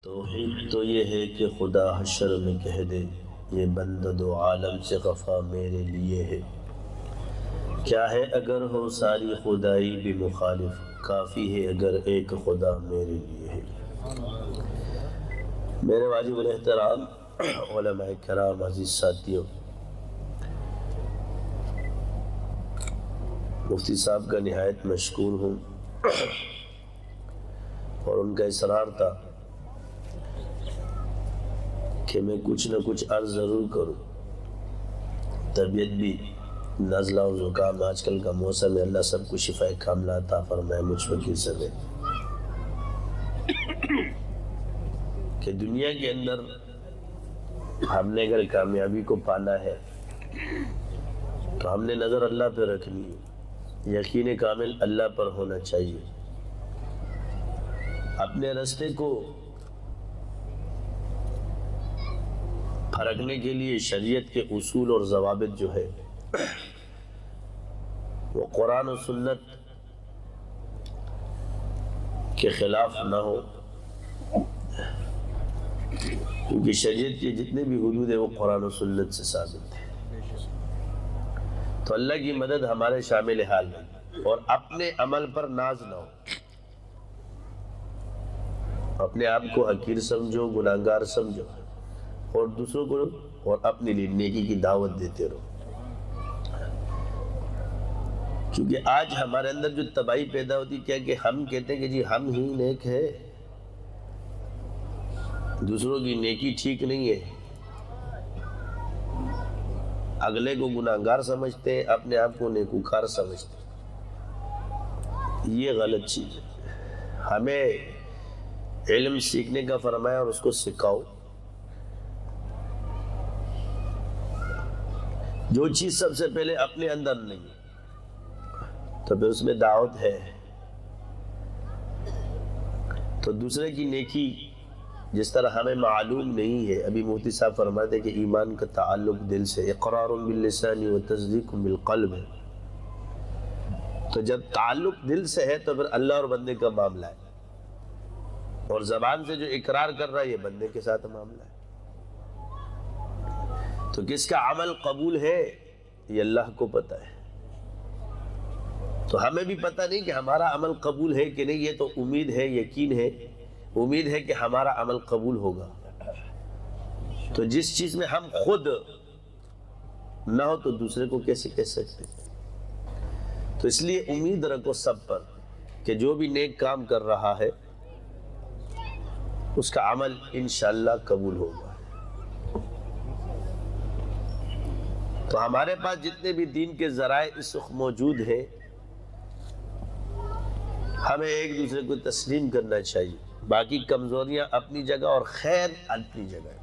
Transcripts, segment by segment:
توحید تو یہ ہے کہ خدا حشر میں کہہ دے یہ بندہ دو عالم سے خفا میرے لیے ہے۔ کیا ہے اگر ہو ساری خدائی بھی مخالف، کافی ہے اگر ایک خدا میرے لیے ہے۔ میرے واجب الاحترام علماء کرام، عزیز ساتھیوں، مفتی صاحب کا نہایت مشکور ہوں اور ان کا اصرار تھا کہ میں کچھ نہ کچھ عرض ضرور کروں۔ طبیعت بھی نزلہ و زکام، آج کل کا موسم ہے، اللہ سب کو شفاء کاملہ عطا فرمائے، مجھ فقیر سمیت۔ کہ دنیا کے اندر ہم نے اگر کامیابی کو پانا ہے تو ہم نے نظر اللہ پہ رکھنی ہے، یقین کامل اللہ پر ہونا چاہیے۔ اپنے راستے کو پھرکنے کے لیے شریعت کے اصول اور ضوابط جو ہے وہ قرآن و سنت کے خلاف نہ ہو، کیونکہ شریعت کے جتنے بھی حدود ہیں وہ قرآن و سنت سے ثابت ہیں۔ تو اللہ کی مدد ہمارے شامل حال ہے، اور اپنے عمل پر ناز نہ ہو، اپنے آپ کو حقیر سمجھو، گناہگار سمجھو، اور دوسروں کو اور اپنے لیے نیکی کی دعوت دیتے رہو۔ کیونکہ آج ہمارے اندر جو تباہی پیدا ہوتی کیا کہ ہم کہتے ہیں کہ جی ہم ہی نیک ہے، دوسروں کی نیکی ٹھیک نہیں ہے، اگلے کو گناہگار سمجھتے ہیں، اپنے آپ کو نیکوکار سمجھتے ہیں۔ یہ غلط چیز ہے۔ ہمیں علم سیکھنے کا فرمایا اور اس کو سکھاؤ۔ جو چیز سب سے پہلے اپنے اندر نہیں تو پھر اس میں دعوت ہے، تو دوسرے کی نیکی جس طرح ہمیں معلوم نہیں ہے۔ ابھی مفتی صاحب فرماتے کہ ایمان کا تعلق دل سے، اقرار باللسان و تصدیق بالقلب ہے، تو جب تعلق دل سے ہے تو پھر اللہ اور بندے کا معاملہ ہے، اور زبان سے جو اقرار کر رہا ہے یہ بندے کے ساتھ معاملہ ہے۔ تو کس کا عمل قبول ہے یہ اللہ کو پتہ ہے، تو ہمیں بھی پتہ نہیں کہ ہمارا عمل قبول ہے کہ نہیں، یہ تو امید ہے، یقین ہے، امید ہے کہ ہمارا عمل قبول ہوگا۔ تو جس چیز میں ہم خود نہ ہو تو دوسرے کو کیسے کہہ سکتے؟ تو اس لیے امید رکھو سب پر کہ جو بھی نیک کام کر رہا ہے اس کا عمل انشاءاللہ قبول ہوگا۔ تو ہمارے پاس جتنے بھی دین کے ذرائع اس وقت موجود ہیں، ہمیں ایک دوسرے کو تسلیم کرنا چاہیے، باقی کمزوریاں اپنی جگہ اور خیر اپنی جگہ،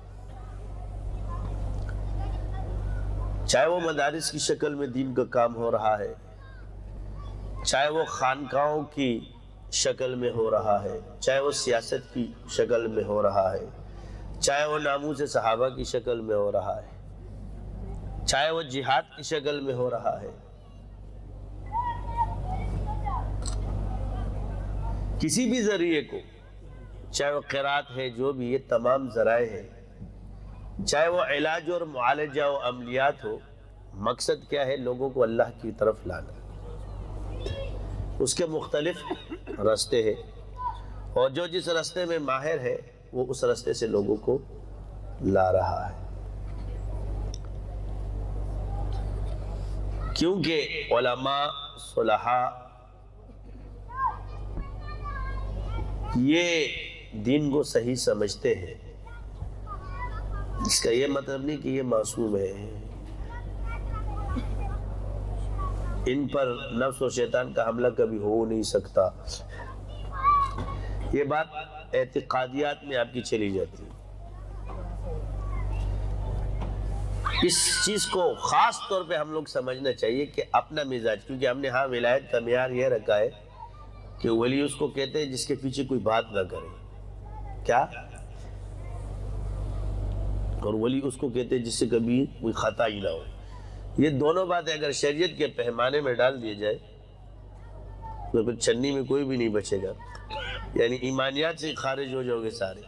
چاہے وہ مدارس کی شکل میں دین کا کام ہو رہا ہے، چاہے وہ خانقاہوں کی شکل میں ہو رہا ہے، چاہے وہ سیاست کی شکل میں ہو رہا ہے، چاہے وہ ناموس صحابہ کی شکل میں ہو رہا ہے، چاہے وہ جہاد کی شکل میں ہو رہا ہے، کسی بھی ذریعے کو، چاہے وہ قرات ہے، جو بھی یہ تمام ذرائع ہیں، چاہے وہ علاج اور معالجہ و عملیات ہو، مقصد کیا ہے؟ لوگوں کو اللہ کی طرف لانا۔ اس کے مختلف راستے ہیں، اور جو جس راستے میں ماہر ہے وہ اس راستے سے لوگوں کو لا رہا ہے۔ کیونکہ علماء صلحاء یہ دین کو صحیح سمجھتے ہیں، اس کا یہ مطلب نہیں کہ یہ معصوم ہے، ان پر نفس اور شیطان کا حملہ کبھی ہو نہیں سکتا۔ یہ بات اعتقادیات میں آپ کی چلی جاتی ہے۔ اس چیز کو خاص طور پہ ہم لوگ سمجھنا چاہیے کہ اپنا مزاج، کیونکہ ہم نے ہاں ولایت کا معیار یہ رکھا ہے کہ ولی اس کو کہتے ہیں جس کے پیچھے کوئی بات نہ کرے، کیا؟ اور ولی اس کو کہتے ہیں جس سے کبھی کوئی خطا ہی نہ ہو۔ یہ دونوں باتیں اگر شریعت کے پیمانے میں ڈال دیے جائے تو پھر چھنی میں کوئی بھی نہیں بچے گا، یعنی ایمانیات سے خارج ہو جاؤ گے سارے۔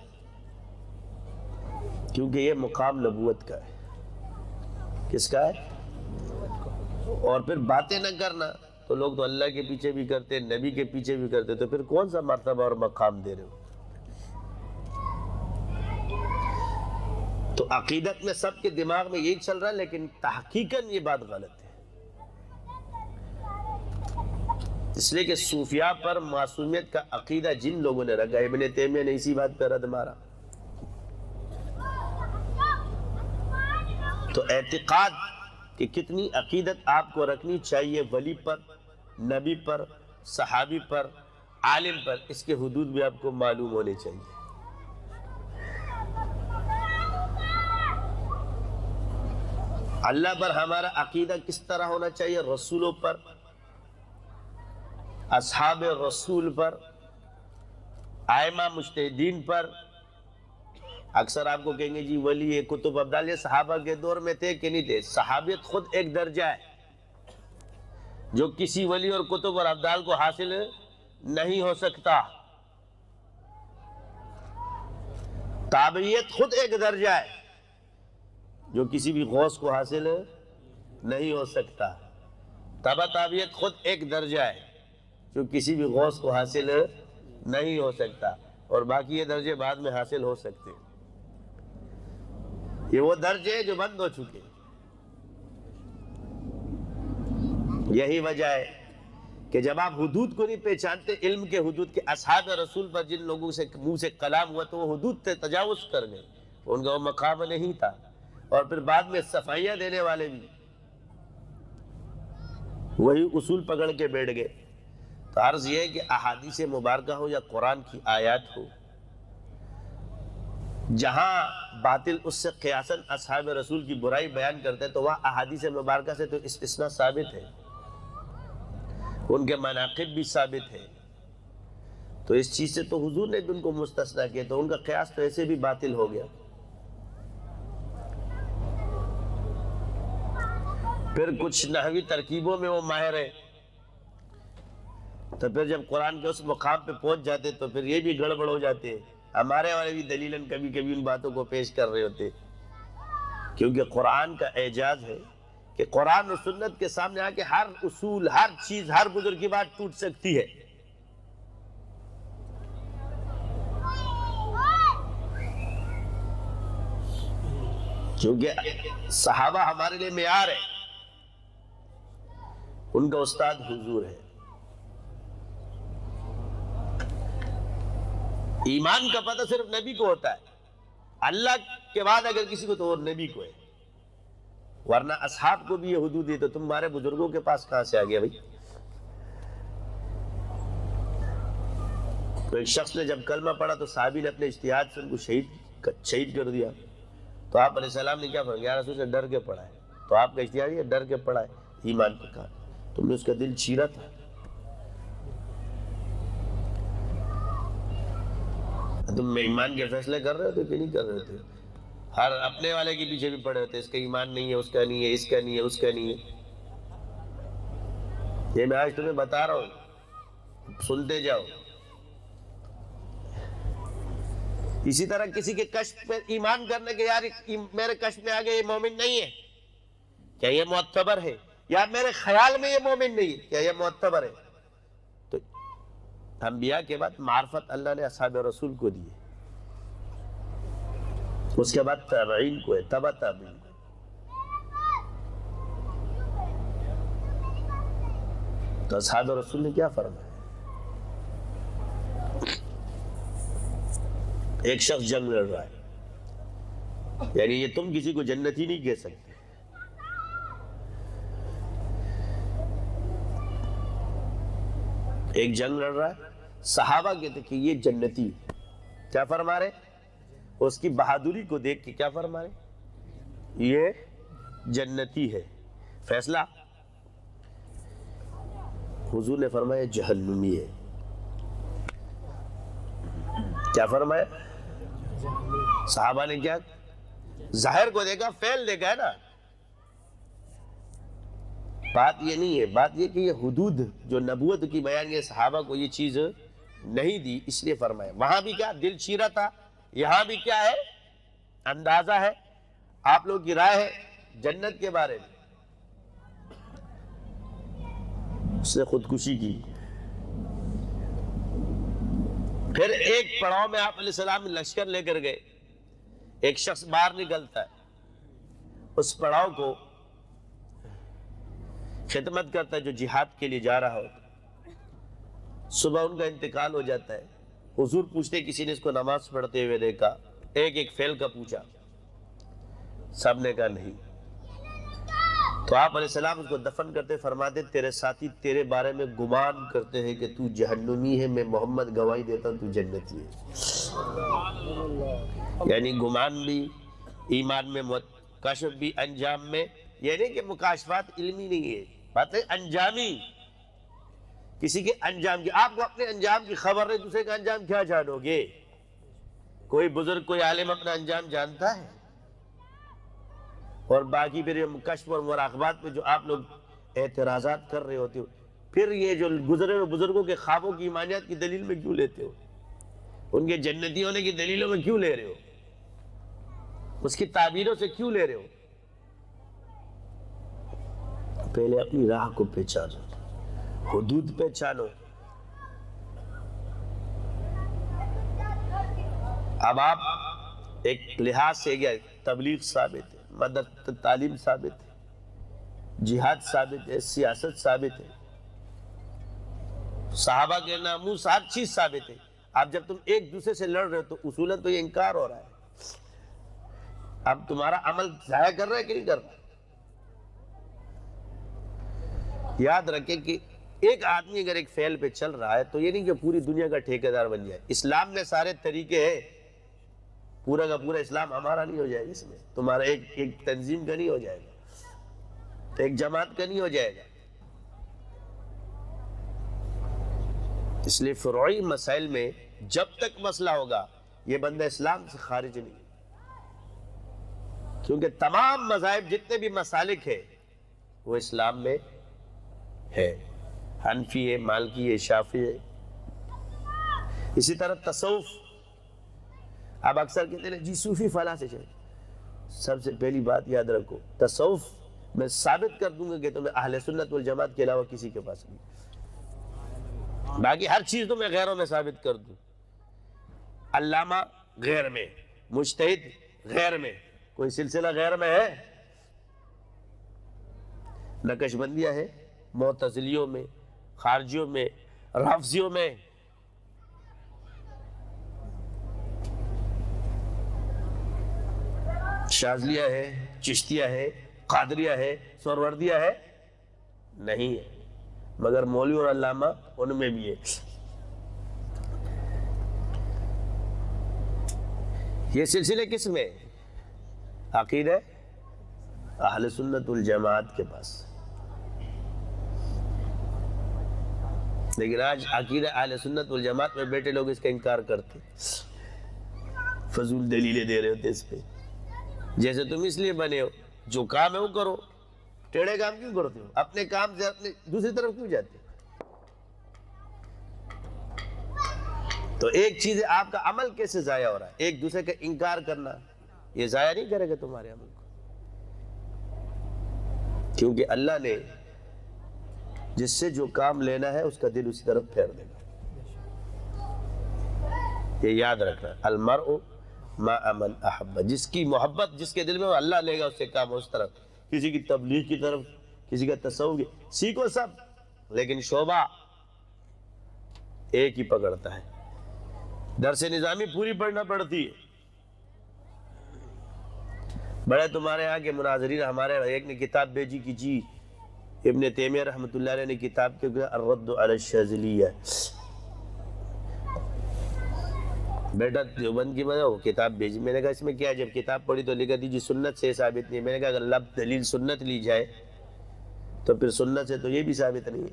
کیونکہ یہ مقام نبوت کا ہے. کس کا ہے؟ اور پھر باتیں نہ کرنا تو لوگ تو اللہ کے پیچھے بھی کرتے، نبی کے پیچھے بھی کرتے، تو پھر کون سا مرتبہ اور مقام دے رہے ہو؟ تو عقیدت میں سب کے دماغ میں یہی چل رہا ہے، لیکن تحقیقاً یہ بات غلط ہے. اس لیے کہ صوفیاء پر معصومیت کا عقیدہ جن لوگوں نے رکھا، ابن تیمیہ نے اسی بات پہ رد مارا. تو اعتقاد کہ کتنی عقیدت آپ کو رکھنی چاہیے ولی پر، نبی پر، صحابی پر، عالم پر، اس کے حدود بھی آپ کو معلوم ہونے چاہیے. اللہ پر ہمارا عقیدہ کس طرح ہونا چاہیے؟ رسولوں پر، اصحاب رسول پر، ائمہ مجتہدین پر. اکثر آپ کو کہیں گے جی ولی کتب ابدال، یہ صحابہ کے دور میں تھے کہ نہیں تھے؟ صحابیت خود ایک درجہ ہے جو کسی ولی اور کتب اور ابدال کو حاصل نہیں ہو سکتا. تابعیت خود ایک درجہ ہے جو کسی بھی غوث کو حاصل نہیں ہو سکتا. تبع تابعیت خود ایک درجہ ہے جو کسی بھی غوث کو حاصل نہیں ہو سکتا، اور باقی یہ درجے بعد میں حاصل ہو سکتے. یہ وہ درجے ہیں جو بند ہو چکے. یہی وجہ ہے کہ جب آپ حدود کو نہیں پہچانتے، علم کے حدود کے، اصحاب رسول پر جن لوگوں سے منہ سے کلام ہوا تو وہ حدود سے تجاوز کر گئے، ان کا وہ مقام نہیں تھا. اور پھر بعد میں صفائیاں دینے والے بھی وہی اصول پکڑ کے بیٹھ گئے. تو عرض یہ ہے کہ احادیث مبارکہ ہو یا قرآن کی آیات ہو، جہاں باطل اس سے قیاساً اصحاب رسول کی برائی بیان کرتے ہیں تو وہاں احادیث مبارکہ سے تو استثناء ثابت ہے، ان کے مناقب بھی ثابت ہے. تو اس چیز سے تو حضور نے بھی ان کو مستثنیٰ کیا، تو ان کا قیاس تو ایسے بھی باطل ہو گیا. پھر کچھ نحوی ترکیبوں میں وہ ماہر ہے، تو پھر جب قرآن کے اس مقام پہ پہنچ جاتے تو پھر یہ بھی گڑبڑ ہو جاتے ہیں. ہمارے والے بھی دلیلاً کبھی کبھی ان باتوں کو پیش کر رہے ہوتے، کیونکہ قرآن کا اعجاز ہے کہ قرآن و سنت کے سامنے آ کے ہر اصول، ہر چیز، ہر بزرگ کی بات ٹوٹ سکتی ہے. کیونکہ صحابہ ہمارے لیے معیار ہے، ان کا استاد حضور ہے. ایمان کا پتہ صرف نبی کو ہوتا ہے، اللہ کے بعد اگر کسی کو تو وہ نبی کو ہے، ورنہ اصحاب کو بھی یہ حدود دی. تو تمہارے بزرگوں کے پاس کہاں سے آ گیا بھائی؟ تو ایک شخص نے جب کلمہ پڑھا تو صحابی نے اپنے اجتہاد سے ان کو شہید کر دیا. تو آپ علیہ السلام نے کیا فرمایا؟ یا رسول سے ڈر کے پڑھا ہے. تو آپ کا اجتہاد یہ ڈر کے پڑھا ہے ایمان پہ کہا. تم نے اس کا دل چیرا تھا. تم ایمان کے فیصلے کر رہے ہوتے کہ نہیں کر رہے تھے؟ ہر اپنے والے کے پیچھے بھی پڑے ہوتے، اس کا ایمان نہیں ہے، اس کا نہیں ہے، اس کا نہیں ہے، اس کا نہیں ہے. یہ میں آج تمہیں بتا رہا ہوں، سنتے جاؤ. اسی طرح کسی کے کشف پہ ایمان کرنے کے، یار میرے کشف میں آگے یہ مومن نہیں ہے، کیا یہ معتبر ہے؟ یا میرے خیال میں یہ مومن نہیں ہے، کیا یہ معتبر ہے؟ تو انبیاء کے بعد معرفت اللہ نے اصحاب رسول کو دی ہے، اس کے بعد تابعین کو ہے، تبع تابعین کو. تو اصحاب رسول نے کیا فرمایا؟ ایک شخص جنگ لڑ رہا ہے، یعنی یہ تم کسی کو جنتی نہیں کہہ سکتے. ایک جنگ لڑ رہا ہے، صحابہ کہتے کہ یہ جنتی ہے. کیا فرما رہے؟ اس کی بہادری کو دیکھ کے کیا فرما رہے؟ یہ جنتی ہے. فیصلہ حضور نے فرمایا جہنمی ہے. کیا فرمایا؟ صحابہ نے کیا ظاہر کو دیکھا، فعل دیکھا ہے نا. بات یہ نہیں ہے، بات یہ کہ یہ حدود جو نبوت کی بیان یہ صحابہ کو یہ چیز نہیں دی، اس لیے فرمایا. وہاں بھی کیا دل چیرا تھا، یہاں بھی کیا ہے اندازہ ہے، آپ لوگ کی رائے ہے جنت کے بارے میں، اس نے خودکشی کی۔ پھر ایک پڑاؤ میں آپ علیہ السلام لشکر لے کر گئے، ایک شخص باہر نکلتا ہے، اس پڑاؤ کو خدمت کرتا ہے جو جہاد کے لیے جا رہا ہوتا ہے۔ صبح ان کا انتقال ہو جاتا ہے، حضور پوچھتے کسی نے اس کو نماز پڑھتے ہوئے دیکھا، ایک فعل کا پوچھا، سب نے کہا نہیں۔ تو آپ علیہ السلام اس کو دفن کرتے فرماتے تیرے ساتھی تیرے بارے میں گمان کرتے ہیں کہ تو جہنمی ہے، میں محمد گواہی دیتا ہوں تو جنتی ہے۔ یعنی گمان بھی ایمان میں، کشف بھی انجام میں، یعنی کہ مکاشفات علمی نہیں ہے، بات ہے انجامی، کسی کے انجام کی۔ آپ کو اپنے انجام کی خبر نہیں، دوسرے کا انجام کیا جانو گے؟ کوئی بزرگ کوئی عالم اپنا انجام جانتا ہے؟ اور باقی پھر یہ کشف اور مراقبات میں جو آپ لوگ اعتراضات کر رہے ہوتے ہو، پھر یہ جو گزرے ہوئے بزرگوں کے خوابوں کی ایمانیات کی دلیل میں کیوں لیتے ہو؟ ان کے جنتی ہونے کی دلیلوں میں کیوں لے رہے ہو؟ اس کی تعبیروں سے کیوں لے رہے ہو؟ پہلے اپنی راہ کو پہچانو، حدود پہچانو۔ اب آپ ایک لحاظ سے گیا، تبلیغ ثابت ہے، مدد تعلیم ثابت ہے، جہاد ثابت ہے، سیاست ثابت ہے، صحابہ کے ناموس ہر چیز ثابت ہے۔ اب جب تم ایک دوسرے سے لڑ رہے ہو تو اصولاً تو یہ انکار ہو رہا ہے۔ اب تمہارا عمل ضائع کر رہا ہے کہ نہیں کر رہا؟ یاد رکھیں کہ ایک آدمی اگر ایک فعل پہ چل رہا ہے تو یہ نہیں کہ پوری دنیا کا ٹھیکیدار بن جائے۔ اسلام میں سارے طریقے ہیں، پورا کا پورا اسلام ہمارا نہیں ہو جائے گا، اس میں تمہارا ایک تنظیم کا نہیں ہو جائے گا، ایک جماعت کا نہیں ہو جائے گا۔ اس لیے فروعی مسائل میں جب تک مسئلہ ہوگا یہ بندہ اسلام سے خارج نہیں، کیونکہ تمام مذاہب جتنے بھی مسالک ہیں وہ اسلام میں ہے، حنفی ہے، مالکی ہے، شافعی ہے۔ اسی طرح تصوف، اب اکثر کہتے ہیں جی صوفی فلاں سے چلے، سب سے پہلی بات یاد رکھو، تصوف میں ثابت کر دوں گا کہ تمہیں اہل سنت والجماعت کے علاوہ کسی کے پاس نہیں، باقی ہر چیز تو میں غیروں میں ثابت کر دوں۔ علامہ غیر میں، مجتہد غیر میں، کوئی سلسلہ غیر میں ہے؟ نقش بندیہ ہے، معتزلیوں میں، خارجیوں میں، رافضیوں میں، شاذلیہ ہے، چشتیہ ہے، قادریہ ہے، سہروردیہ ہے؟ نہیں ہے، مگر مولوی اور علامہ ان میں بھی ہے۔ یہ سلسلے کس میں؟ عقیدہ اہل سنت والجماعت کے پاس۔ لیکن آج عقیدہ اہل سنت والجماعت میں بیٹھے لوگ اس کا انکار کرتے، فضول دلیلیں دے رہے ہوتے اس پہ، جیسے تم اس لیے بنے ہو جو کام ہے وہ کرو، ٹیڑھے کام کیوں کرتے ہو؟ اپنے کام سے اپنے دوسری طرف کیوں جاتے ہو؟ تو ایک چیز ہے آپ کا عمل کیسے ضائع ہو رہا ہے، ایک دوسرے کا انکار کرنا یہ ضائع نہیں کرے گا تمہارے عمل کو، کیونکہ اللہ نے جس سے جو کام لینا ہے اس کا دل اسی طرف پھیر دے گا۔ یہ یاد رکھنا، المرء مع من احب، جس کی محبت جس کے دل میں اللہ لے گا اس سے کام اس طرف، کسی کی تبلیغ کی طرف، کسی کا تصوف کی، سیکھو سب لیکن شعبہ ایک ہی پکڑتا ہے۔ درس نظامی پوری پڑھنا پڑتی ہے۔ بڑے تمہارے یہاں کے مناظرین، ہمارے ایک نے کتاب بھیجی کہ جی ابن تیمیہ رحمۃ اللہ علیہ نے کتاب کے الرد علی الشاذلیہ، بیٹا دیوبند کی مدد وہ کتاب بھیجی، میں نے کہا اس میں کیا، جب کتاب پڑھی تو لکھا دیجیے سنت سے ثابت نہیں، میں نے کہا اگر لفظ دلیل سنت لی جائے تو پھر سنت سے تو یہ بھی ثابت نہیں ہے۔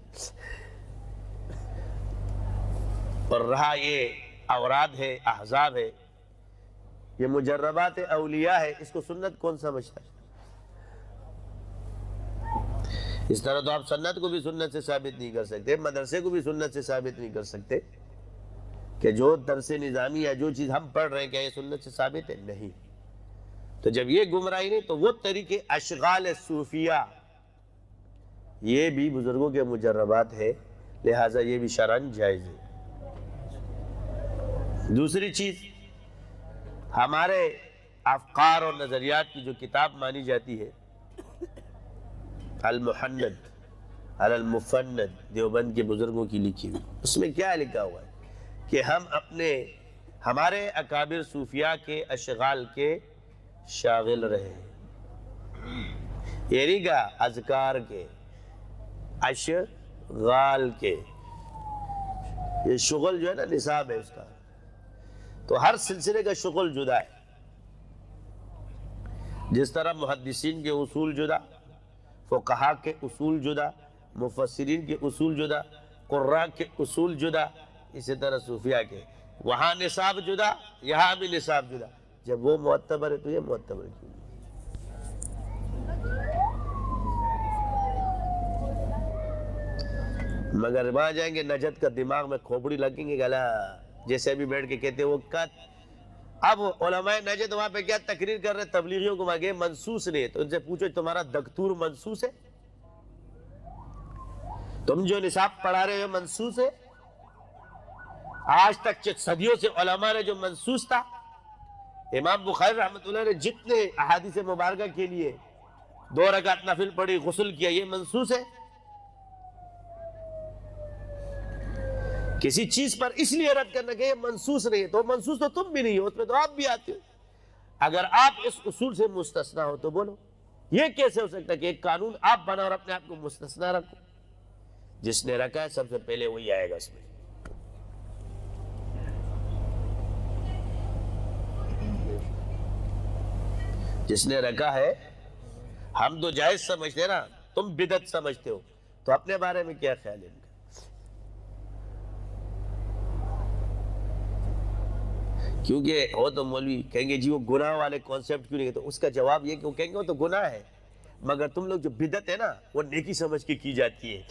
اور رہا یہ اوراد ہے، احزاب ہے، یہ مجربات اولیاء ہے، اس کو سنت کون سمجھتا ہے؟ اس طرح تو آپ سنت کو بھی سنت سے ثابت نہیں کر سکتے، مدرسے کو بھی سنت سے ثابت نہیں کر سکتے کہ جو درس نظامی یا جو چیز ہم پڑھ رہے ہیں کیا یہ سنت سے ثابت ہے؟ نہیں۔ تو جب یہ گمراہی نہیں تو وہ طریقے اشغال صوفیہ یہ بھی بزرگوں کے مجربات ہے، لہٰذا یہ بھی شرعاً جائز ہے۔ دوسری چیز، ہمارے افکار اور نظریات کی جو کتاب مانی جاتی ہے المحند علی المفند، دیوبند کے بزرگوں کی لکھی ہوئی، اس میں کیا لکھا ہوا ہے کہ ہم ہمارے اکابر صوفیاء کے اشغال کے شاغل رہے، یہ نہیں کہا اذکار کے، اشغال کے، یہ شغل جو ہے نا نصاب ہے اس کا، تو ہر سلسلے کا شغل جدا ہے۔ جس طرح محدثین کے اصول جدا، فقہا کے اصول جدا، مفسرین کے اصول جدا، قراء کے اصول جدا، اسی طرح صوفیاء کے وہاں نصاب جدا، یہاں بھی نصاب جدا۔ جب وہ معتبر ہے تو یہ معتبر کیوں نہیں؟ مگر وہاں جائیں گے نجد کا دماغ میں کھوپڑی لگیں گے گلا، جیسے ابھی بیٹھ کے کہتے ہیں وہ کت۔ اب علماء نجد وہاں پہ کیا تقریر کر رہے، تبلیغیوں کو مانگے منسوس نہیں، تو ان سے پوچھو تمہارا دکتور منسوس ہے؟ تم جو نصاب پڑھا رہے ہو منسوس ہے؟ آج تک صدیوں سے علماء نے جو منسوس تھا، امام بخاری رحمۃ اللہ نے جتنے احادیث مبارکہ کے لیے 2 رکعت نفل پڑھی، غسل کیا، یہ منسوس ہے؟ کسی چیز پر اس لیے رد کرنا کہ یہ منسوس نہیں ہے، تو منسوس تو تم بھی نہیں ہو، اس میں تو آپ بھی آتے ہو۔ اگر آپ اس اصول سے مستثنا ہو تو بولو، یہ کیسے ہو سکتا ہے کہ ایک قانون آپ بنا اور اپنے آپ کو مستثنا رکھو؟ جس نے رکھا ہے سب سے پہلے وہی آئے گا اس میں۔ جس نے رکھا ہے، ہم تو جائز سمجھتے ہیں نا، تم بدعت سمجھتے ہو، تو اپنے بارے میں کیا خیال ہے ان کا؟ کیونکہ وہ تو مولوی کہیں گے جی وہ گناہ والے کانسیپٹ کیوں نہیں، تو اس کا جواب یہ کہ وہ کہیں گے وہ تو گناہ ہے، مگر تم لوگ جو بدعت ہے نا وہ نیکی سمجھ کے کی جاتی ہے۔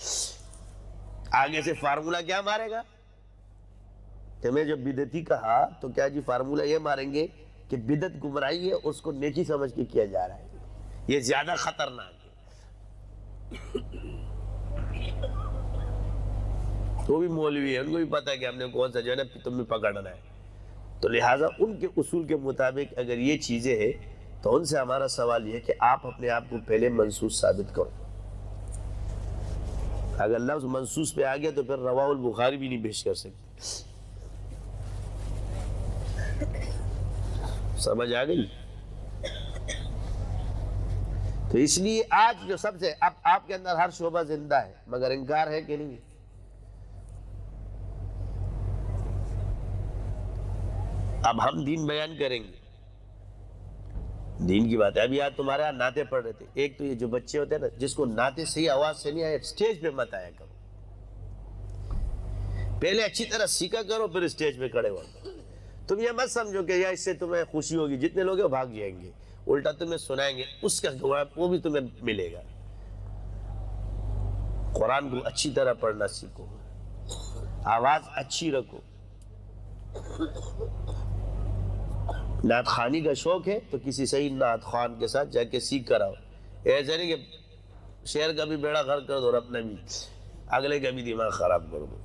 آگے سے فارمولہ کیا مارے گا؟ تمہیں جو بدعتی کہا تو کیا جی فارمولہ یہ ماریں گے کہ بدعت گمراہی ہے، اس کو نیکی سمجھ کے کیا جا رہا ہے، یہ زیادہ خطرناک ہے۔ وہ بھی مولوی ہے، ان کو بھی پتا ہے کہ ہم نے کون سا جو ہے نا تمہیں پکڑنا ہے، تو لہٰذا ان کے اصول کے مطابق اگر یہ چیزیں ہیں تو ان سے ہمارا سوال یہ کہ آپ اپنے آپ کو پہلے منسوس ثابت کرو۔ اگر لفظ منسوس پہ آ گیا تو پھر رواہ البخاری بھی نہیں پیش کر سکتے۔ سمجھ آ گئی؟ تو اس لیے آج جو سب سے اب آپ کے اندر ہر شعبہ زندہ ہے، مگر انکار ہے کہ نہیں؟ اب ہم دین بیان کریں گے، دین کی بات ہے۔ ابھی آج تمہارے یہاں نعتیں پڑھ رہے تھے، ایک تو یہ جو بچے ہوتے ہیں نا جس کو نعتیں صحیح آواز سے نہیں آئے، اسٹیج پہ مت آیا کرو، پہلے اچھی طرح سیکھا کرو پھر اسٹیج پہ کھڑے ہو۔ تم یہ مت سمجھو کہ یا اس سے تمہیں خوشی ہوگی، جتنے لوگ ہیں بھاگ جائیں گے، الٹا تمہیں سنائیں گے، اس کا جواب وہ بھی تمہیں ملے گا۔ قرآن کو اچھی طرح پڑھنا سیکھو، آواز اچھی رکھو۔ نعت خوانی کا شوق ہے تو کسی صحیح نعت خوان کے ساتھ جا کے سیکھ کر آؤ، ایسا نہیں کہ شعر کا بھی بیڑا غرق کر دو اور اپنا بھی اگلے کا بھی دماغ خراب کر دو۔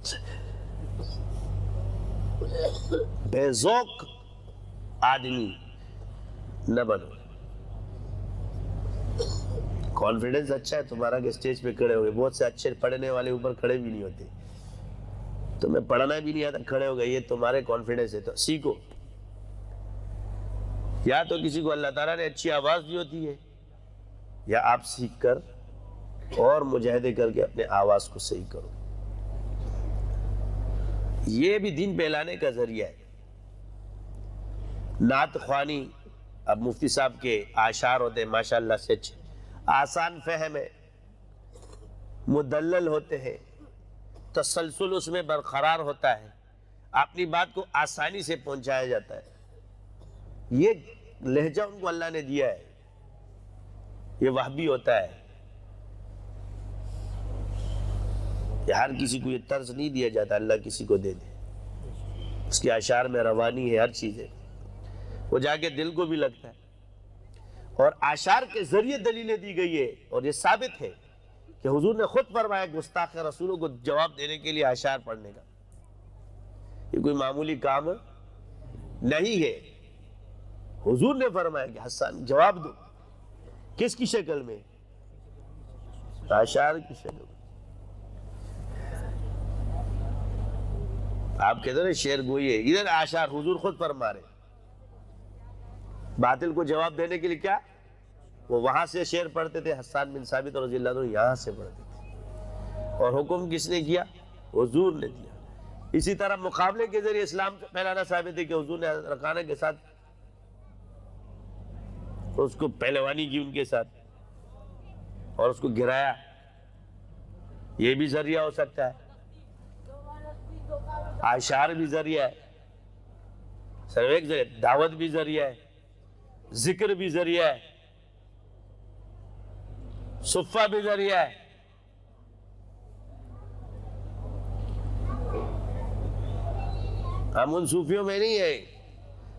بے ذوق آدمی نہ بنو۔ کانفیڈنس اچھا ہے تمہارا کہ اسٹیج پہ کھڑے ہو گئے، بہت سے اچھے پڑھنے والے اوپر کھڑے بھی نہیں ہوتے، تمہیں پڑھنا بھی نہیں آتا کھڑے ہو گئے، یہ تمہارے کانفیڈنس ہے، تو سیکھو۔ یا تو کسی کو اللہ تعالیٰ نے اچھی آواز دی ہوتی ہے، یا آپ سیکھ کر اور مجاہدے کر کے اپنے آواز کو صحیح کرو، یہ بھی دین پھیلانے کا ذریعہ ہے۔ نعت خوانی، اب مفتی صاحب کے اشعار ہوتے ہیں ماشاءاللہ سے اچھے، آسان فہم ہے، مدلل ہوتے ہیں، تسلسل اس میں برقرار ہوتا ہے، اپنی بات کو آسانی سے پہنچایا جاتا ہے۔ یہ لہجہ ان کو اللہ نے دیا ہے، یہ وہبی ہوتا ہے، کہ ہر کسی کو یہ طرز نہیں دیا جاتا، اللہ کسی کو دے دے، اس کے اشعار میں روانی ہے، ہر چیز ہے، وہ جا کے دل کو بھی لگتا ہے۔ اور آشار کے ذریعے دلیلیں دی گئی ہے، اور یہ ثابت ہے کہ حضور نے خود فرمایا گستاخ رسولوں کو جواب دینے کے لیے آشار پڑھنے کا یہ کوئی معمولی کام نہیں ہے۔ حضور نے فرمایا کہ حسان جواب دو، کس کی شکل میں؟ آشار کی شکل میں۔ آپ کہتے ہیں شعر گوئی ہے، ادھر آشار حضور خود فرما رہے۔ باطل کو جواب دینے کے لیے کیا وہ وہاں سے شعر پڑھتے تھے، حسان بن ثابت رضی اللہ عنہ یہاں سے پڑھتے تھے، اور حکم کس نے کیا؟ حضور نے دیا۔ اسی طرح مقابلے کے ذریعے اسلام کا پھیلانا ثابت ہے کہ حضور نے رکانہ کے ساتھ اس کو پہلوانی کی ان کے ساتھ اور اس کو گرایا، یہ بھی ذریعہ ہو سکتا ہے، آشار بھی ذریعہ ہے، صرف ایک ذریعہ، دعوت بھی ذریعہ ہے، ذکر بھی ذریعہ ہے، صفہ بھی ذریعہ ہے۔ ہم ان صوفیوں میں نہیں ہیں۔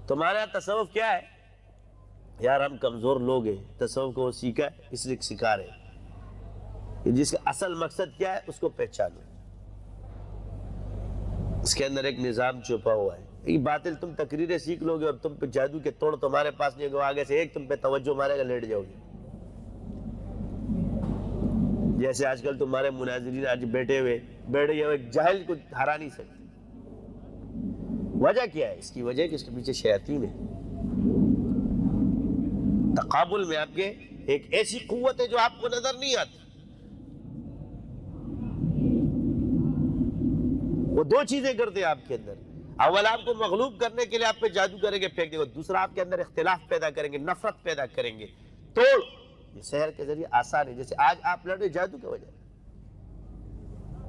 تمہارا تصوف کیا ہے؟ یار ہم کمزور لوگ ہیں، تصوف کو وہ سیکھا ہے اس لیے سکھا رہے ہیں کہ جس کا اصل مقصد کیا ہے اس کو پہچانو، اس کے اندر ایک نظام چھپا ہوا ہے۔ یہ باطل تم تقریریں سیکھ لو گے اور تم پہ جادو کے توڑ تمہارے پاس نہیں ہوگا، آگے سے ایک تم پہ توجہ مارے گا، لیٹ جاؤ گے۔ جیسے آج کل تمہارے مناظرین آج بیٹھے ہوئے جاہل کو ہرا نہیں سکتے۔ وجہ کیا ہے؟ اس کی وجہ کہ اس کے پیچھے شیاطین ہے۔ تقابل میں آپ کے ایک ایسی قوت ہے جو آپ کو نظر نہیں آتی۔ وہ دو چیزیں کرتے ہیں آپ کے اندر، اول آپ کو مغلوب کرنے کے لیے آپ پہ جادو کریں گے، پھینک دیں گے، دوسرا آپ کے اندر اختلاف پیدا کریں گے، نفرت پیدا کریں گے، توڑ۔ یہ سحر کے ذریعے آسان ہے، جیسے آج آپ لڑ رہے جادو کی وجہ،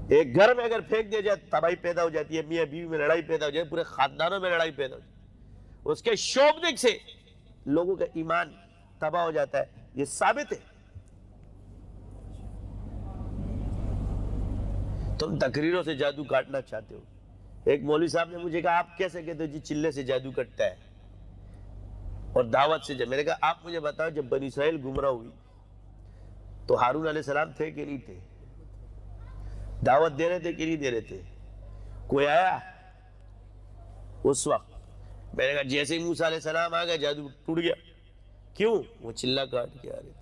ایک گھر میں اگر پھینک دیا جائے تباہی پیدا ہو جاتی ہے، میاں بیوی میں لڑائی پیدا ہو جائے، پورے خاندانوں میں لڑائی پیدا ہو جائے، اس کے شوبدک سے لوگوں کا ایمان تباہ ہو جاتا ہے، یہ ثابت ہے۔ تم تقریروں سے جادو کاٹنا چاہتے ہو۔ ایک مولوی صاحب نے مجھے کہا آپ کیسے کہتے ہو جی چلے سے جادو کٹتا ہے اور دعوت سے؟ میں نے کہا آپ مجھے بتاؤ جب بنی اسرائیل گمراہ ہوئی تو ہارون علیہ السلام تھے کہ نہیں تھے؟ دعوت دے رہے تھے کہ نہیں دے رہے تھے؟ کوئی آیا اس وقت؟ میں نے کہا جیسے ہی موسیٰ علیہ السلام آ گئے جادو ٹوٹ گیا۔ کیوں؟ وہ چلہ کاٹ کے آ رہے تھے۔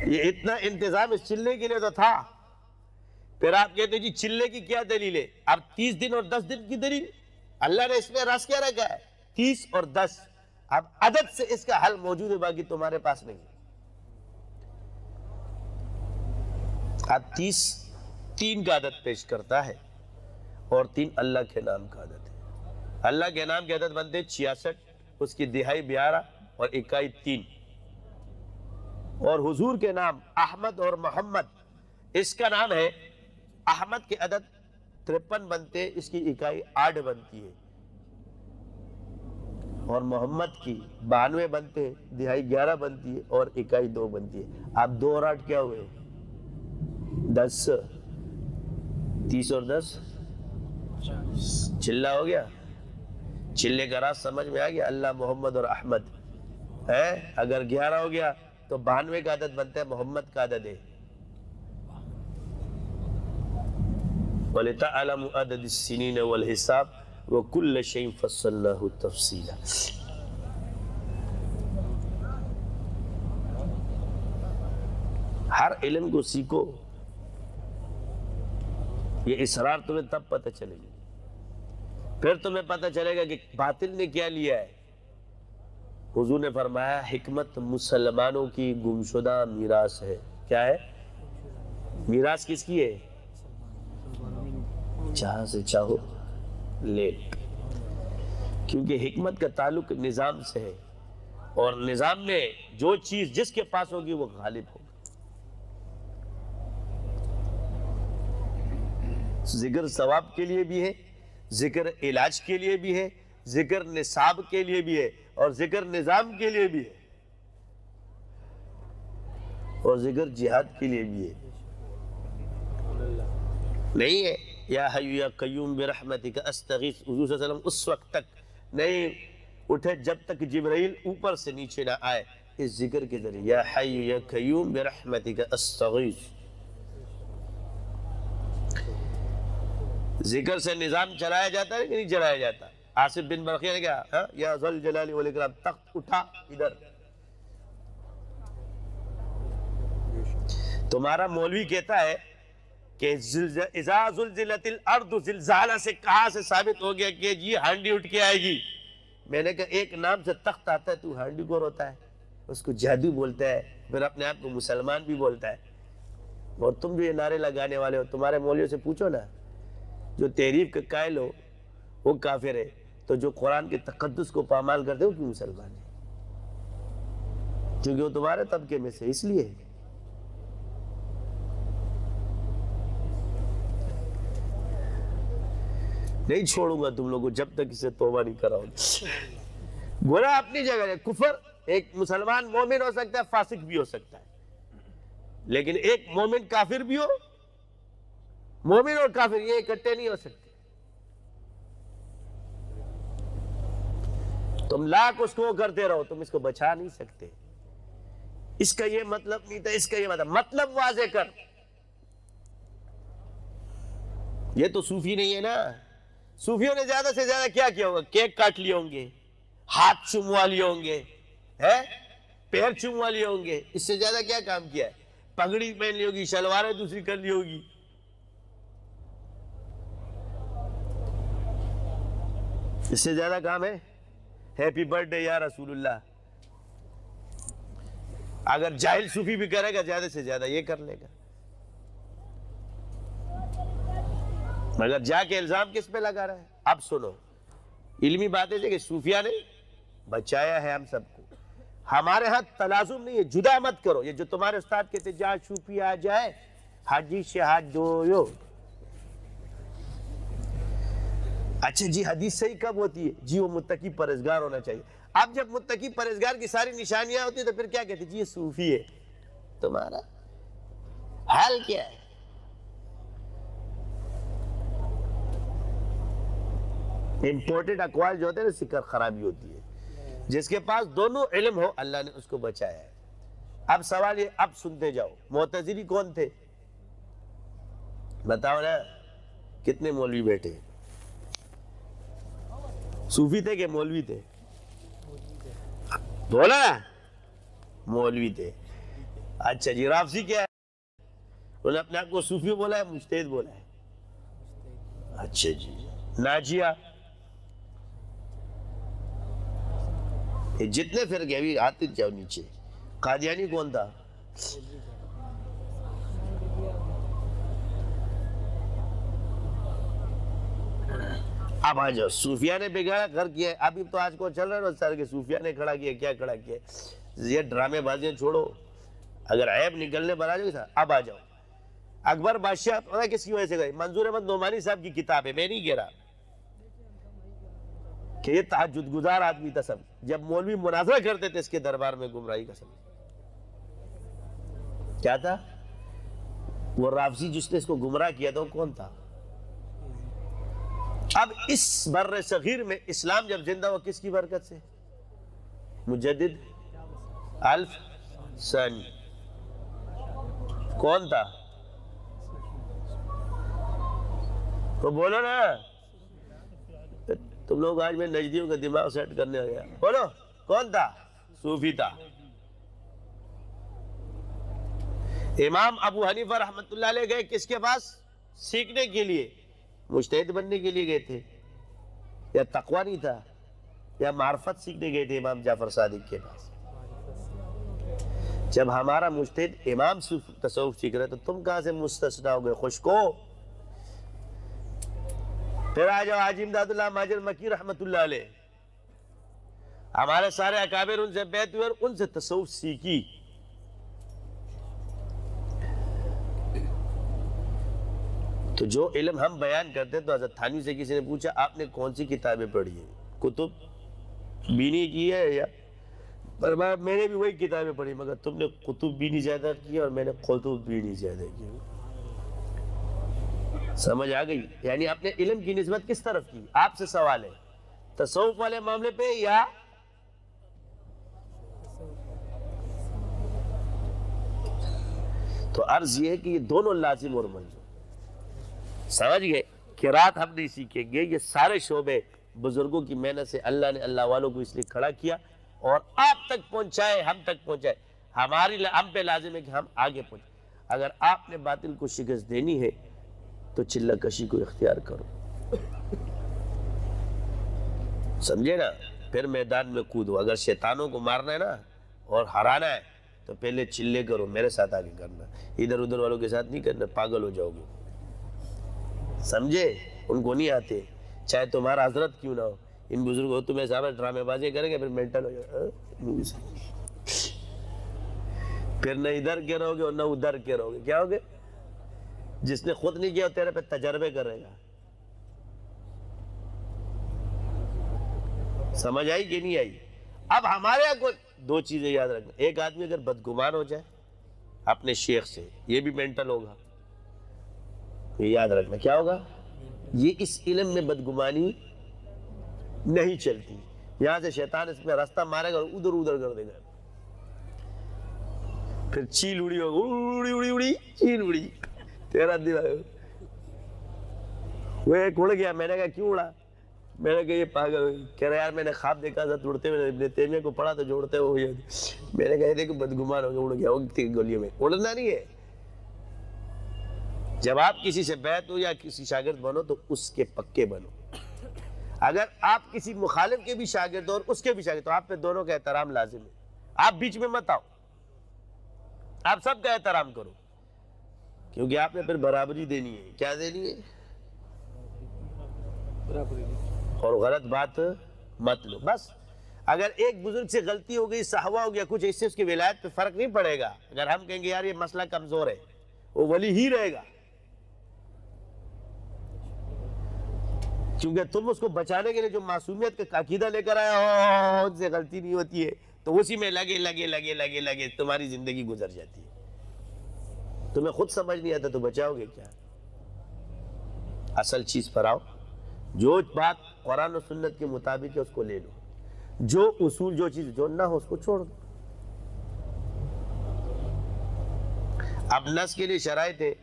یہ اتنا انتظام اس چلے کے لیے تو تھا۔ پھر آپ کہتے ہیں جی چلے کی کیا دلیل ہے؟ اب 30 دن اور 10 دن کی دلیل اللہ نے اس میں رس کیا رکھا ہے؟ 30 اور 10، اب عدد سے اس کا حل موجود ہے، باقی تمہارے پاس نہیں۔ اب 30 3 کا عدد پیش کرتا ہے اور 3 اللہ کے نام کا عدد ہے۔ اللہ کے نام کے عدد بنتے 66، اس کی دہائی 12 اور اکائی 3، اور حضور کے نام احمد اور محمد، اس کا نام ہے احمد کے عدد 53 بنتے، اس کی اکائی 8 بنتی ہے، اور محمد کی 92 بنتے، دہائی 11 بنتی ہے اور اکائی 2 بنتی ہے۔ آپ 2 اور 8 کیا ہوئے؟ 10، 30 اور 10 چلہ ہو گیا۔ چلے کا راز سمجھ میں آ گیا؟ اللہ محمد اور احمد ہے۔ اگر 11 ہو گیا تو 92 کا عدد بنتا ہے، محمد کا عدد ہے۔ وَلِتَعْلَمُوا عَدَدَ السِّنِينَ وَالْحِسَابَ وَكُلَّ شَيْءٍ فَصَّلْنَاهُ تَفْصِيلًا۔ ہر علم کو سیکھو، یہ اسرار تمہیں تب پتہ چلے گی، پھر تمہیں پتہ چلے گا کہ باطل نے کیا لیا ہے۔ حضور نے فرمایا حکمت مسلمانوں کی گمشدہ میراث ہے۔ کیا ہے؟ میراث کس کی ہے؟ جہاں سے چاہو لے، کیونکہ حکمت کا تعلق نظام سے ہے، اور نظام میں جو چیز جس کے پاس ہوگی وہ غالب ہوگا۔ ذکر ثواب کے لیے بھی ہے، ذکر علاج کے لیے بھی ہے، ذکر نصاب کے لیے بھی ہے، اور ذکر نظام کے لیے بھی ہے، اور ذکر جہاد کے لیے بھی ہے۔ نہیں ہے یا حی یا قیوم برحمتک استغیث، حضور صلی اللہ علیہ وسلم اس وقت تک نہیں اٹھے جب تک جبرائیل اوپر سے نیچے نہ آئے، اس ذکر کے ذریعے یا حی یا قیوم برحمتک استغیث۔ ذکر سے نظام چلایا جاتا ہے کہ نہیں چلایا جاتا؟ آصف بن برقیہ نے کہا یا ذل جلال والاکرام، تخت اٹھا ادھر۔ تمہارا مولوی کہتا ہے کہ اذا زلزلت الارض زلزالہ سے کہاں سے ثابت ہو گیا کہ جی ہانڈی اٹھ کے آئے گی؟ میں نے کہا ایک نام سے تخت آتا ہے، تو ہانڈی کو روتا ہے، اس کو جادو بولتا ہے، پھر اپنے آپ کو مسلمان بھی بولتا ہے۔ اور تم جو یہ نعرے لگانے والے ہو، تمہارے مولویوں سے پوچھو نا، جو تحریف کے قائل ہو وہ کافر ہے، تو جو قرآن کے تقدس کو پامال کرتے ہو کیوں مسلمان ہے؟ کیونکہ وہ تمہارے طبقے میں سے، اس لیے نہیں چھوڑوں گا تم لوگوں جب تک اسے توبہ نہیں کراؤ۔ گناہ اپنی جگہ ہے، کفر، ایک مسلمان مومن ہو سکتا ہے، فاسق بھی ہو سکتا ہے، لیکن ایک مومن کافر بھی ہو، مومن اور کافر یہ اکٹھے نہیں ہو سکتے۔ تم لاکھ اس کو کرتے رہو، تم اس کو بچا نہیں سکتے۔ اس کا یہ مطلب نہیں تھا، اس کا یہ مطلب واضح کر۔ یہ تو صوفی نہیں ہے نا۔ صوفیوں نے زیادہ سے زیادہ کیا کیا ہوگا؟ کیک کاٹ لیے ہوں گے، ہاتھ چوموا لیے ہوں گے، پیر چوموا لیے ہوں گے، اس سے زیادہ کیا کام کیا ہے؟ پگڑی پہن لی ہوگی، شلواریں دوسری کر لی ہوگی۔ اس سے زیادہ کام ہے؟ ہیپی برتھ ڈے یا رسول اللہ۔ اگر جاہل صوفی بھی کرے گا زیادہ سے زیادہ یہ کر لے گا، مگر جا کے الزام کس پہ لگا رہا ہے؟ اب سنو، علمی باتیں کہ صوفیہ نے بچایا ہے ہم سب کو۔ ہمارے ہاں تلازم نہیں ہے، جدا مت کرو۔ یہ جو تمہارے استاد کہتے جا صوفی آ جائے حاجی سے ہاتھ دھوؤ۔ اچھا جی حدیث صحیح کب ہوتی ہے؟ جی وہ متقی پرہیزگار ہونا چاہیے۔ اب جب متقی پرہیزگار کی ساری نشانیاں ہوتی ہیں تو پھر کیا کہتے ہیں؟ جی یہ صوفی ہے۔ تمہارا حال کیا ہے؟ امپورٹڈ اقوال جو ہوتے ہیں نا، سکر خرابی ہوتی ہے۔ جس کے پاس دونوں علم ہو اللہ نے اس کو بچایا ہے۔ اب سوال یہ، اب سنتے جاؤ، معتزلی کون تھے؟ بتاؤ نا، کتنے مولوی بیٹھے؟ صوفی تھے کہ مولوی تھے؟ بولا نا، مولوی تھے۔ اچھا جی رافضی کیا ہے؟ انہوں نے اپنے آپ کو صوفی بولا ہے، مجتہد بولا ہے؟ اچھا جی ناجیہ، جتنے فرقے ابھی آتے جاؤ نیچے۔ قادیانی کون تھا؟ اب آ جاؤ، صوفیہ نے بگاڑا گھر کیا ہے۔ ابھی تو آج کو چل رہا ہے سر کہ صوفیہ نے کھڑا کیا، کیا کھڑا کیا؟ یہ ڈرامے بازیاں چھوڑو، اگر عیب نکلنے پر آ جائے گا۔ اب آ جاؤ، اکبر بادشاہ پتہ کس کی وجہ سے گئے؟ منظور احمد نعمانی صاحب کی کتاب ہے، میں نہیں کہہ رہا کہ یہ تہجد گزار آدمی تھا۔ سب جب مولوی مناظرہ کرتے تھے اس کے دربار میں گمراہی کا سب کیا تھا؟ وہ رافضی جس نے اس کو گمراہ کیا تھا وہ کون تھا؟ اب اس بر صغیر میں اسلام جب زندہ ہوا کس کی برکت سے؟ مجدد الف ثانی کون تھا؟ تو بولو نا، تم لوگ آج میں نجدیوں کا دماغ سیٹ کرنے آ گیا۔ بولو کون تھا؟ صوفی تھا۔ امام ابو حنیفہ رحمۃ اللہ علیہ گئے کس کے پاس؟ سیکھنے کے لیے، مجتہد بننے کے لیے گئے تھے، یا تقوی نہیں تھا، یا معرفت سیکھنے گئے تھے امام جعفر صادق کے پاس؟ جب ہمارا مجتہد امام تصوف سیکھ رہے تو تم کہاں سے مستثنا ہو گئے؟ خوش کو پھر آ جاؤ حاجی امداد اللہ مہاجر مکی رحمت اللہ علیہ، ہمارے سارے اکابر ان سے بیعت ہوئے اور ان سے تصوف سیکھی۔ تو جو علم ہم بیان کرتے ہیں، تو حضرت تھانوی سے کسی نے پوچھا آپ نے کون سی کتابیں پڑھی ہیں؟ کتب بینی کی ہے یا؟ فرمایا میں نے بھی وہی کتابیں پڑھی، مگر تم نے کتب بینی زیادہ کی اور میں نے خطب بینی زیادہ کی۔ سمجھ آ گئی؟ یعنی اپنے علم کی نسبت کس طرف کی؟ آپ سے سوال ہے تصوف والے معاملے پہ یا تو عرض یہ ہے کہ یہ دونوں لازم اور ملزوم. سمجھ گئے؟ قرات ہم نہیں سیکھیں گے، یہ سارے شعبے بزرگوں کی محنت سے اللہ نے اللہ والوں کو اس لیے کھڑا کیا اور آپ تک پہنچائے، ہم تک پہنچائے. ہم پہ لازم ہے کہ ہم آگے پہنچے. اگر آپ نے باطل کو شکست دینی ہے تو چلہ کشی کو اختیار کرو، سمجھے نا؟ پھر میدان میں کودو. اگر شیطانوں کو مارنا ہے نا اور ہرانا ہے تو پہلے چلے کرو، میرے ساتھ آگے کرنا، ادھر ادھر والوں کے ساتھ نہیں کرنا، پاگل ہو جاؤ گے. سمجھے؟ ان کو نہیں آتے، چاہے تمہارا حضرت کیوں نہ ہو. ان بزرگ ہو تمہیں صاحب ڈرامے بازی کریں گے، پھر مینٹل ہو جائے، پھر نہ ادھر کے رہو گے اور نہ ادھر کے رہو گے. کیا ہوگے؟ جس نے خود نہیں کیا تیرے پہ تجربے کرے گا. سمجھ آئی کہ نہیں آئی؟ اب ہمارے یہاں کو دو چیزیں یاد رکھنا. ایک آدمی اگر بدگمان ہو جائے اپنے شیخ سے، یہ بھی مینٹل ہوگا. یہ یاد رکھنا کیا ہوگا؟ یہ اس علم میں بدگمانی نہیں چلتی. یہاں سے شیطان اس میں راستہ مارے گا اور ادھر ادھر کر دے گا، پھر چیل اڑی ہوگا، اڑی اڑی اڑی چیل اڑی. تیرا دل وہ ایک اڑ گیا. میں نے کہا کیوں اڑا؟ میں نے کہا یہ پاگل. کہہ رہا یار میں نے خواب دیکھا تھا اڑتے ہوئے، ابن تیمیہ کو پڑھا تو جو اڑتے ہوئے. میں نے کہا دیکھو بدگمان ہو گیا، اڑ گیا. وہ گلیوں میں اڑنا نہیں ہے. جب آپ کسی سے بیعت ہو یا کسی شاگرد بنو تو اس کے پکے بنو. اگر آپ کسی مخالف کے بھی شاگرد ہو اور اس کے بھی شاگرد، تو آپ پہ دونوں کا احترام لازم ہے. آپ بیچ میں مت آؤ، آپ سب کا احترام کرو، کیونکہ آپ نے پھر برابری دینی ہے. کیا دینی ہے؟ اور غلط بات مت لو. بس اگر ایک بزرگ سے غلطی ہو گئی، سہوا ہو گیا کچھ، اس سے اس کی ولایت پہ فرق نہیں پڑے گا. اگر ہم کہیں گے یار یہ مسئلہ کمزور ہے، وہ ولی ہی رہے گا، کیونکہ تم اس کو بچانے کے لیے جو معصومیت کا عقیدہ لے کر آئے ہو، ان سے غلطی نہیں ہوتی ہے، تو اسی میں لگے لگے لگے لگے لگے تمہاری زندگی گزر جاتی ہے. تمہیں خود سمجھ نہیں آتا تو بچاؤ گے کیا؟ اصل چیز پر آؤ. جو بات قرآن و سنت کے مطابق ہے اس کو لے لو، جو اصول جو چیز جو نہ ہو اس کو چھوڑ دو. اب نس کے لیے شرائط ہے،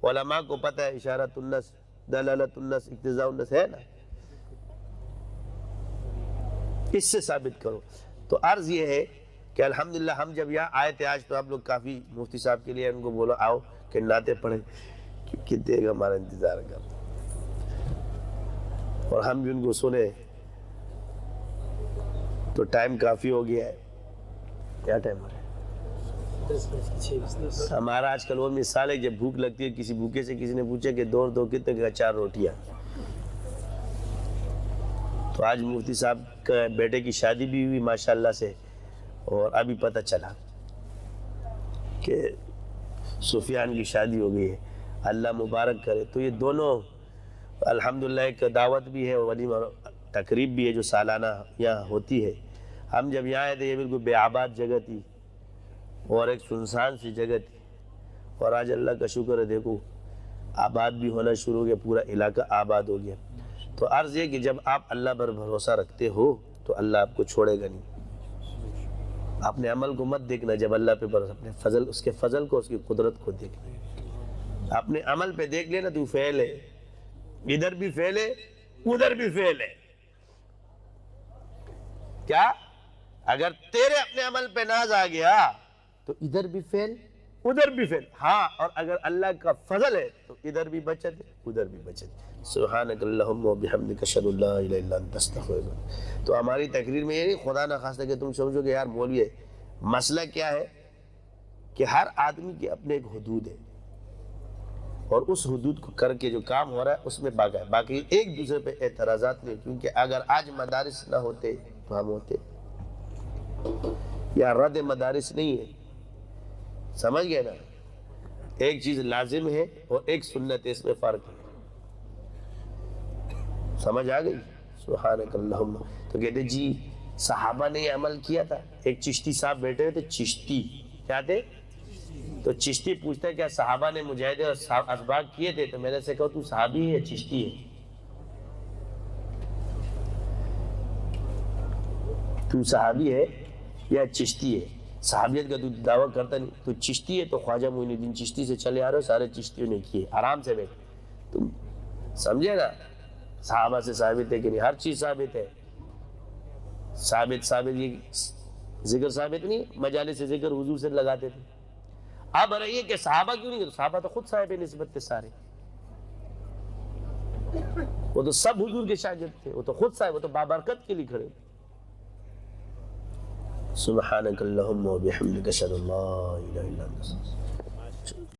علماء کو پتہ ہے، اشارت النس، دلالت النس، اقتضاء النس ہے نا، اس سے ثابت کرو. تو عرض یہ ہے کہ الحمدللہ ہم جب یہاں آئے تھے آج، تو آپ لوگ کافی مفتی صاحب کے لیے ان کو بولو آؤ کہ نعتیں پڑھیں، کتنے کا ہمارا انتظار کرتے، اور ہم بھی ان کو سنے. تو ٹائم کافی ہو گیا ہے. کیا ٹائم ہو رہا ہے؟ ہمارا آج کل وہ مثال ہے، جب بھوک لگتی ہے کسی بھوکے سے کسی نے پوچھا کہ دو کتنے کا؟ 4 روٹیاں. تو آج مفتی صاحب کا بیٹے کی شادی بھی ہوئی ماشاءاللہ سے، اور ابھی پتہ چلا کہ سفیان کی شادی ہو گئی ہے. اللہ مبارک کرے. تو یہ دونوں الحمدللہ ایک دعوت بھی ہے، ولیمہ تقریب بھی ہے جو سالانہ یہاں ہوتی ہے. ہم جب یہاں آئے تھے یہ بالکل بے آباد جگہ تھی اور ایک سنسان سی جگہ تھی، اور آج اللہ کا شکر ہے دیکھو آباد بھی ہونا شروع ہو گیا، پورا علاقہ آباد ہو گیا. تو عرض یہ کہ جب آپ اللہ پر بھروسہ رکھتے ہو تو اللہ آپ کو چھوڑے گا نہیں. اپنے عمل کو مت دیکھنا، جب اللہ پہ بھروسہ، اپنے فضل، اس کے فضل کو، اس کی قدرت کو دیکھنا. اپنے عمل پہ دیکھ لینا تو فعل ہے، ادھر بھی فعل ہے ادھر بھی فعل ہے. کیا؟ اگر تیرے اپنے عمل پہ ناز آ گیا تو ادھر بھی فعل ادھر بھی فعل. ہاں، اور اگر اللہ کا فضل ہے تو ادھر بھی بچت ہے ادھر بھی بچت ہے. سبحانک اللہم و بحمدک اشہد ان لا الہ الا انت استغفرک. تو ہماری تقریر میں یہ نہیں خدا نہ خواستہ کہ تم سمجھو کہ یار مولوی ہے. مسئلہ کیا ہے کہ ہر آدمی کے اپنے ایک حدود ہے، اور اس حدود کو کر کے جو کام ہو رہا ہے اس میں باقی ایک دوسرے پہ اعتراضات نہیں. کیونکہ اگر آج مدارس نہ ہوتے تو ہم ہوتے. یا رد مدارس نہیں ہے، سمجھ گئے نا؟ ایک چیز لازم ہے اور ایک سنت ہے، اس میں فرق ہے. سمجھ آ گئی؟ سبحانک اللہم. تو کہتے جی صحابہ نے یہ عمل کیا تھا. ایک چشتی صاحب بیٹھے ہوئے تھے، چشتی کیا تھے؟ تو چشتی پوچھتا ہے کیا صحابہ نے مجاہدے اور اسباق کیے تھے؟ تو میں نے سے کہا تو صحابی ہے یا چشتی ہے؟ تو صحابی ہے یا چشتی ہے؟ صحابیت کا تو دعویٰ کرتا نہیں، تو چشتی ہے تو خواجہ معین الدین چشتی سے چلے آ رہے ہو، سارے چشتیوں نے کیے، آرام سے بیٹھ، تم سمجھے نا؟ صحابہ سے ثابت ہے کہ نہیں؟ ہر چیز ثابت ہے، ثابت یہ ذکر ثابت نہیں، مجالس سے ذکر حضور سے لگاتے تھے۔ اب رہیے کہ صحابہ کیوں نہیں؟ صحابہ تو خود صاحب نسبت تھے سارے، وہ تو سب حضور کے شاگرد تھے، وہ تو خود صاحب، وہ تو بابرکت کے لیے کھڑے تھے۔ سبحانک اللہم و بحمدک اشہد ان لا الہ الا انت